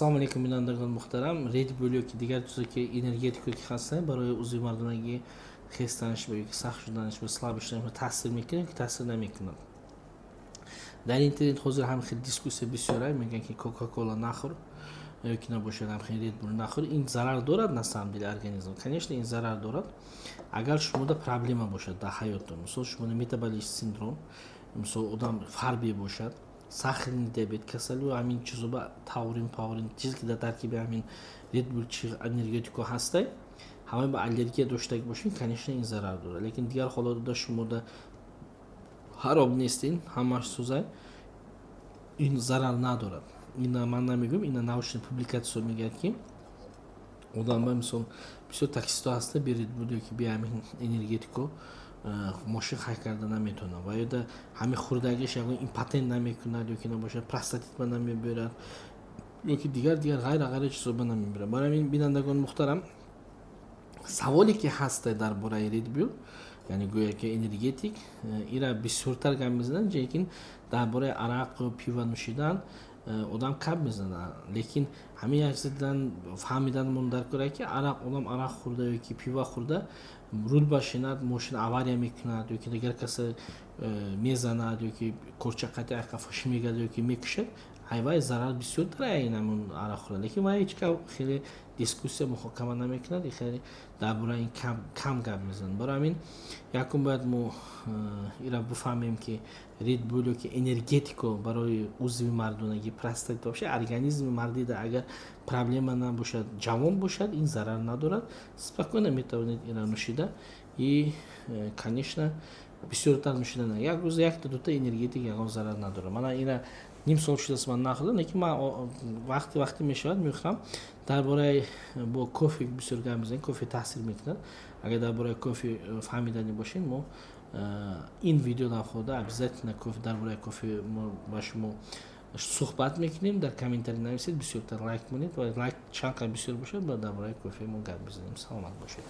Assalomu alaykum binolardan muhtaram. Red Bull yoki diğer turdagi energetik yoki xasta baraya uzviy mardonagi xestanish yoki sahshuddanish va slabishlarga ta'sir mekin yoki ta'sirlamaykin. Dar internet hozir ham xil diskussiya бисёрай меган ки Coca-Cola нахур yoki набошад ham xil Red Bull нахур ин зарар дорад на самом деле организм. Конечно, ин зарар дорад. Агар шумода проблема бошад дар ҳаётон, мисол шумода метаболический синдром, мисол одам фарби бошад, сахарный диабет, касали ҳамин чизоба таурин, чизе ки дар таркиби ҳамин Red Bull чи энергетико ҳастай, ҳамаи ба аллергия доштаги бошин, конечно, ин зарар дорад. Лекин дигар ҳолатда шумода ҳароб нестин, ҳамаш сӯзай, ин зарар надорад. Ина ман намегӯям, ина научная публикатсия мегӯяд ки одамба мисол бисёр таксисто ҳаста би Red Bull yoki би ҳамин энергетико мошин хай карда наметавонад ва ёда ҳамин хӯрдагиш ягон импотент намекунад ёки набошад простатитба намебирад ёки дигар ғайра чизоба намебирад. Барои ҳамин бинандагони муҳтарам, саволе ки ҳаста дар бораи Red Bull, яъне гӯя ки энергетик, ира бисёртар гап мезанад, лекин дар бораи арақу пиво нӯшидан одам кам мезанад. Лекин ҳамин якзидан фаҳмиданмон даркора ки одам арақ хӯрда ёки пиво хӯрда рул башинад, мошин авария мекунад ёки дигар касе мезанад ёки корчақати қафош мегирад ёки мекушад, вай зарар бисёр дорад ин ҳамон арақ хӯрда. Лекин вай ҳеҷ хеле дискуссия муҳокама намекунад, хеле дар бораи ин кам гап мезанад. Барои ҳамин якум бояд мо ира бифаҳмем ки Red Bull yoki энергетико барои узви мардонаги простатит бошад, организми мардида агар проблема набошад, ҷавон бошад, ин зарар надорад, спокойно метавонед ира нӯшида и конечно бисёртар нӯшида. Як рӯз якта дута энергетик ягон зарар надорад. Мана ира ним сол шудааст ман нахӯрдам, лекин ман вақти мешавад мехӯрам. Дар бораи бо кофе бисёр гап мезанем, кофе таъсир мекунад. Агар дар бораи кофе фаҳмидани бошем, мо ин видео навхода обязательно кофе дар бораи кофе мо ба шумо суҳбат мекунем. Дар комментарий нависед, бисёртар лайк монед ва лайк чанд қадр бисёр бошад, дар бораи кофе мо гап мезанем. Саломат бошед.